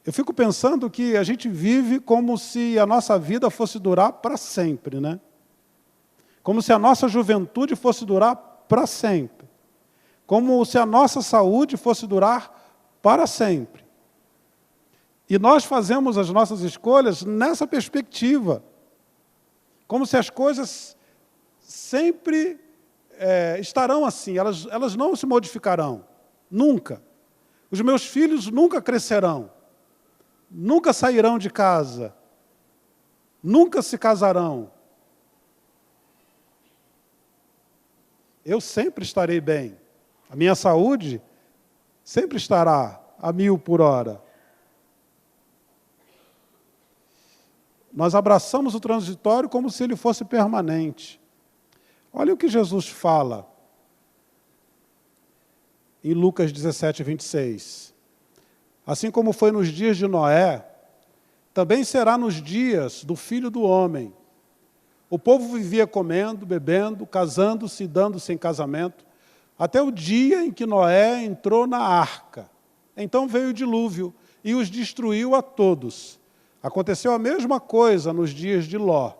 Eu fico pensando que a gente vive como se a nossa vida fosse durar para sempre, né? Como se a nossa juventude fosse durar para sempre. Como se a nossa saúde fosse durar para sempre. E nós fazemos as nossas escolhas nessa perspectiva. Como se as coisas sempre estarão assim, elas não se modificarão, nunca. Os meus filhos nunca crescerão, nunca sairão de casa, nunca se casarão. Eu sempre estarei bem, a minha saúde sempre estará a 1000 por hora. Nós abraçamos o transitório como se ele fosse permanente. Olha o que Jesus fala em Lucas 17, 26. Assim como foi nos dias de Noé, também será nos dias do Filho do Homem. O povo vivia comendo, bebendo, casando-se e dando-se em casamento, até o dia em que Noé entrou na arca. Então veio o dilúvio e os destruiu a todos. Aconteceu a mesma coisa nos dias de Ló.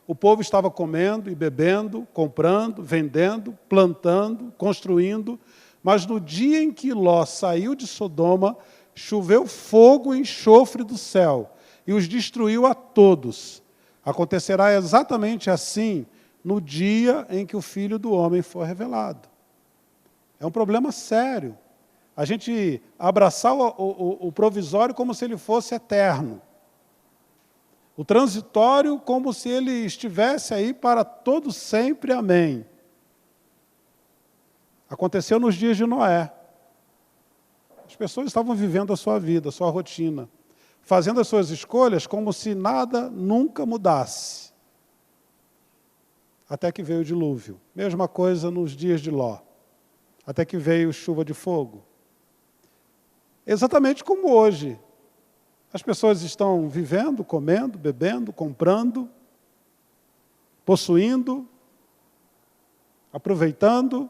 O povo estava comendo e bebendo, comprando, vendendo, plantando, construindo, mas no dia em que Ló saiu de Sodoma, choveu fogo e enxofre do céu e os destruiu a todos. Acontecerá exatamente assim no dia em que o Filho do Homem for revelado. É um problema sério. A gente abraçar o provisório como se ele fosse eterno. O transitório como se ele estivesse aí para todo sempre, amém. Aconteceu nos dias de Noé. As pessoas estavam vivendo a sua vida, a sua rotina, fazendo as suas escolhas como se nada nunca mudasse. Até que veio o dilúvio. Mesma coisa nos dias de Ló. Até que veio chuva de fogo. Exatamente como hoje. As pessoas estão vivendo, comendo, bebendo, comprando, possuindo, aproveitando,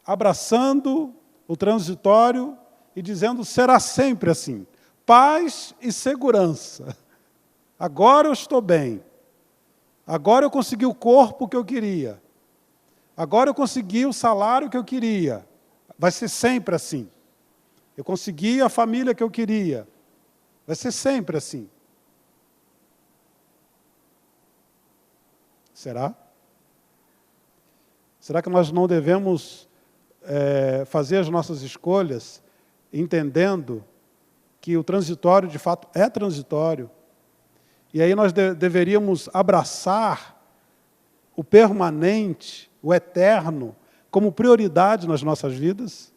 abraçando o transitório e dizendo, será sempre assim. Paz e segurança. Agora eu estou bem. Agora eu consegui o corpo que eu queria. Agora eu consegui o salário que eu queria. Vai ser sempre assim. Eu consegui a família que eu queria. Vai ser sempre assim. Será? Será que nós não devemos fazer as nossas escolhas entendendo que o transitório, de fato, é transitório? E aí nós deveríamos abraçar o permanente, o eterno, como prioridade nas nossas vidas?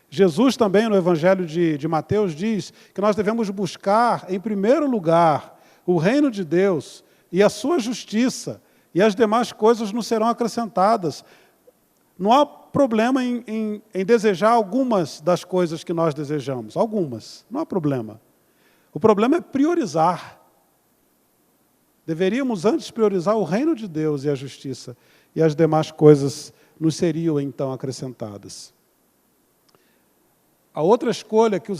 Jesus também, no Evangelho de Mateus, diz que nós devemos buscar, em primeiro lugar, o reino de Deus e a sua justiça, e as demais coisas nos serão acrescentadas. Não há problema em desejar algumas das coisas que nós desejamos. Algumas, não há problema. O problema é priorizar. Deveríamos antes priorizar o reino de Deus e a justiça, e as demais coisas nos seriam, então, acrescentadas. A outra escolha que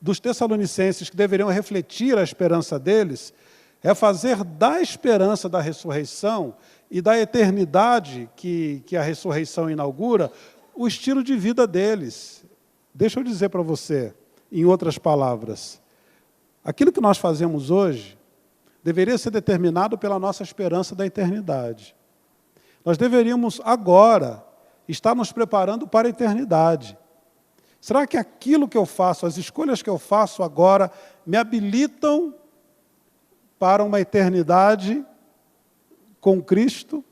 dos tessalonicenses que deveriam refletir a esperança deles é fazer da esperança da ressurreição e da eternidade que a ressurreição inaugura o estilo de vida deles. Deixa eu dizer para você, em outras palavras, aquilo que nós fazemos hoje deveria ser determinado pela nossa esperança da eternidade. Nós deveríamos agora estar nos preparando para a eternidade. Será que aquilo que eu faço, as escolhas que eu faço agora, me habilitam para uma eternidade com Cristo?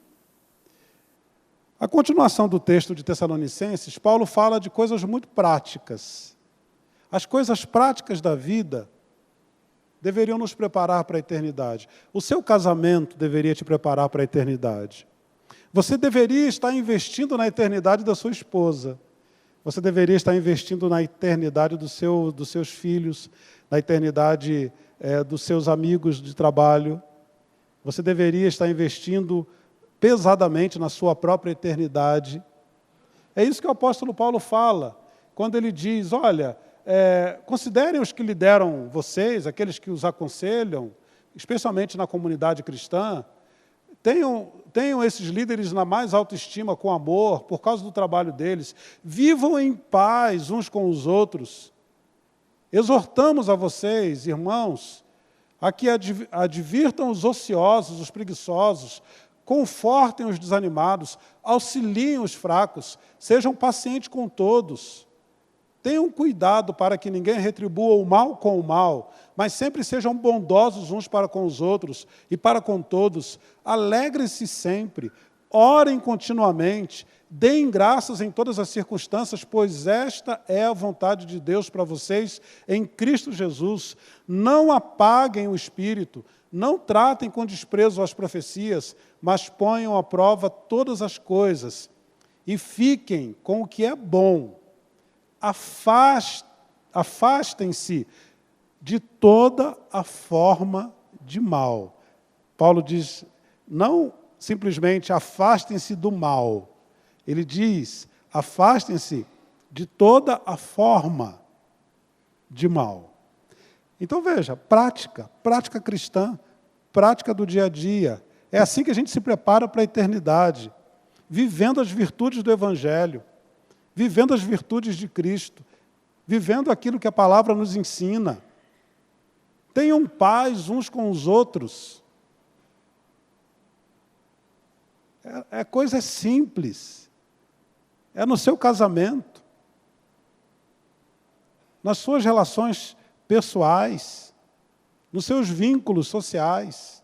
A continuação do texto de Tessalonicenses, Paulo fala de coisas muito práticas. As coisas práticas da vida deveriam nos preparar para a eternidade. O seu casamento deveria te preparar para a eternidade. Você deveria estar investindo na eternidade da sua esposa. Você deveria estar investindo na eternidade dos seus filhos, na eternidade dos seus amigos de trabalho. Você deveria estar investindo pesadamente na sua própria eternidade. É isso que o apóstolo Paulo fala, quando ele diz, olha, considerem os que lideram vocês, aqueles que os aconselham, especialmente na comunidade cristã, tenham esses líderes na mais alta estima, com amor, por causa do trabalho deles. Vivam em paz uns com os outros. Exortamos a vocês, irmãos, a que advirtam os ociosos, os preguiçosos, confortem os desanimados, auxiliem os fracos, sejam pacientes com todos. Tenham cuidado para que ninguém retribua o mal com o mal, mas sempre sejam bondosos uns para com os outros e para com todos. Alegrem-se sempre, orem continuamente, deem graças em todas as circunstâncias, pois esta é a vontade de Deus para vocês em Cristo Jesus. Não apaguem o espírito, não tratem com desprezo as profecias, mas ponham à prova todas as coisas e fiquem com o que é bom. Afastem-se de toda a forma de mal. Paulo diz, não simplesmente afastem-se do mal. Ele diz, afastem-se de toda a forma de mal. Então veja, prática cristã, prática do dia a dia. É assim que a gente se prepara para a eternidade, vivendo as virtudes do Evangelho, vivendo as virtudes de Cristo, vivendo aquilo que a palavra nos ensina. Tenham paz uns com os outros. Coisa simples. É no seu casamento, nas suas relações pessoais, nos seus vínculos sociais.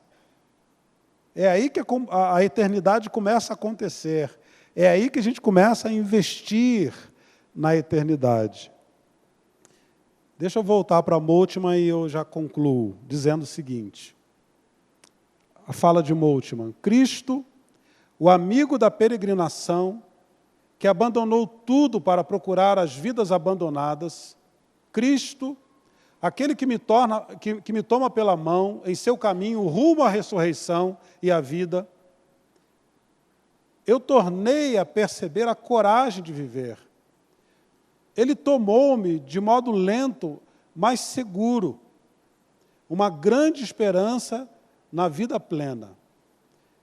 É aí que a eternidade começa a acontecer. É aí que a gente começa a investir na eternidade. Deixa eu voltar para Moltmann e eu já concluo, dizendo o seguinte. A fala de Moltmann. Cristo, o amigo da peregrinação, que abandonou tudo para procurar as vidas abandonadas. Cristo, aquele que me toma pela mão em seu caminho rumo à ressurreição e à vida. Eu tornei a perceber a coragem de viver. Ele tomou-me de modo lento, mas seguro. Uma grande esperança na vida plena.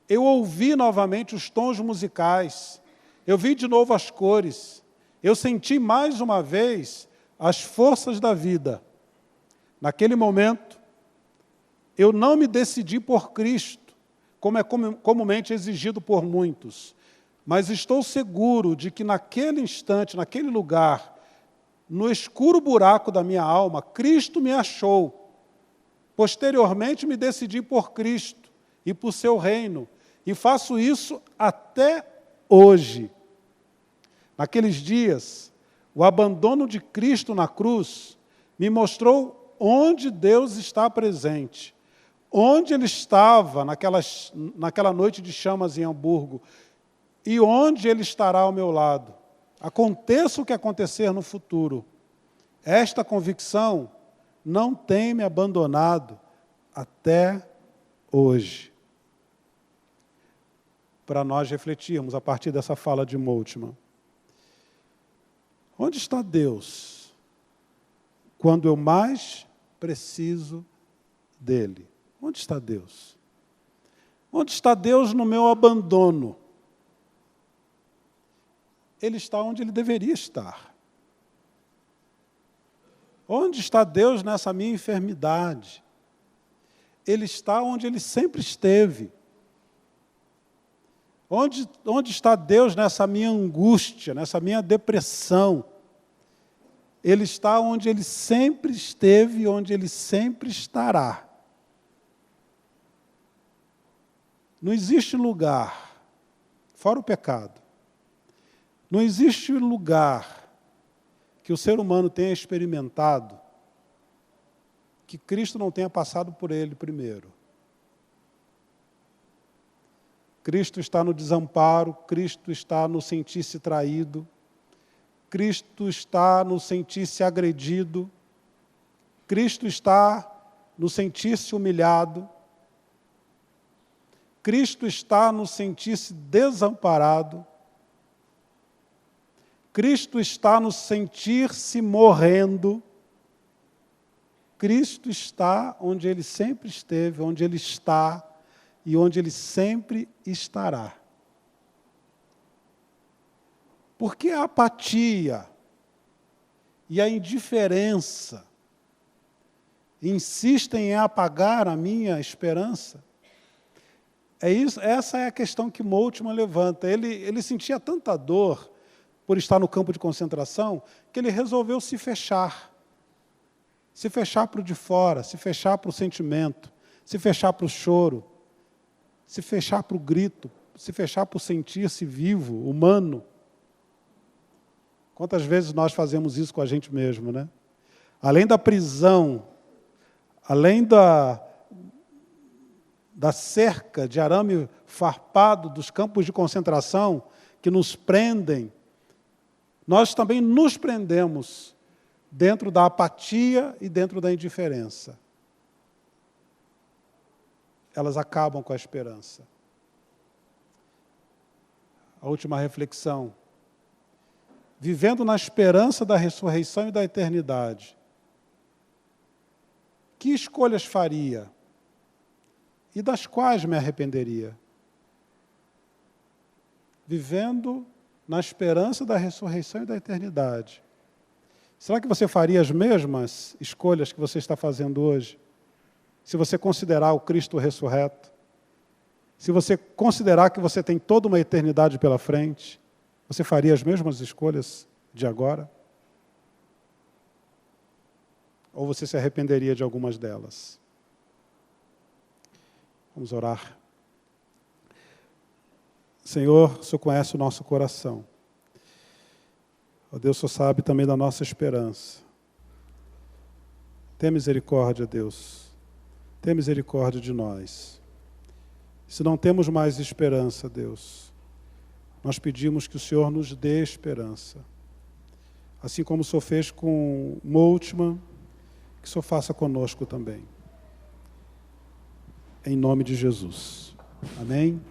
Eu ouvi novamente os tons musicais. Eu vi de novo as cores. Eu senti mais uma vez as forças da vida. Naquele momento, eu não me decidi por Cristo, como é comumente exigido por muitos, mas estou seguro de que naquele instante, naquele lugar, no escuro buraco da minha alma, Cristo me achou. Posteriormente, me decidi por Cristo e por seu reino, e faço isso até hoje. Naqueles dias, o abandono de Cristo na cruz me mostrou onde Deus está presente, onde Ele estava naquela noite de chamas em Hamburgo, e onde Ele estará ao meu lado. Aconteça o que acontecer no futuro, esta convicção não tem me abandonado até hoje. Para nós refletirmos a partir dessa fala de Moltmann. Onde está Deus quando eu mais preciso dEle? Onde está Deus? Onde está Deus no meu abandono? Ele está onde Ele deveria estar. Onde está Deus nessa minha enfermidade? Ele está onde Ele sempre esteve. Onde está Deus nessa minha angústia, nessa minha depressão? Ele está onde Ele sempre esteve e onde Ele sempre estará. Não existe lugar, fora o pecado, não existe lugar que o ser humano tenha experimentado que Cristo não tenha passado por ele primeiro. Cristo está no desamparo, Cristo está no sentir-se traído, Cristo está no sentir-se agredido, Cristo está no sentir-se humilhado, Cristo está no sentir-se desamparado, Cristo está no sentir-se morrendo, Cristo está onde Ele sempre esteve, onde Ele está e onde Ele sempre estará. Porque a apatia e a indiferença insistem em apagar a minha esperança? Essa é a questão que Moltmann levanta. Ele sentia tanta dor por estar no campo de concentração, que ele resolveu se fechar. Se fechar para o de fora, se fechar para o sentimento, se fechar para o choro, se fechar para o grito, se fechar por sentir-se vivo, humano. Quantas vezes nós fazemos isso com a gente mesmo, né? Além da prisão, além da cerca de arame farpado dos campos de concentração que nos prendem, nós também nos prendemos dentro da apatia e dentro da indiferença. Elas acabam com a esperança. A última reflexão. Vivendo na esperança da ressurreição e da eternidade, que escolhas faria e das quais me arrependeria? Vivendo na esperança da ressurreição e da eternidade, será que você faria as mesmas escolhas que você está fazendo hoje? Se você considerar o Cristo ressurreto, se você considerar que você tem toda uma eternidade pela frente, você faria as mesmas escolhas de agora? Ou você se arrependeria de algumas delas? Vamos orar. Senhor, o Senhor conhece o nosso coração. Ó Deus, o Senhor sabe também da nossa esperança. Tenha misericórdia, Deus. Tenha misericórdia de nós. Se não temos mais esperança, Deus, nós pedimos que o Senhor nos dê esperança. Assim como o Senhor fez com Moltmann, que o Senhor faça conosco também. Em nome de Jesus. Amém?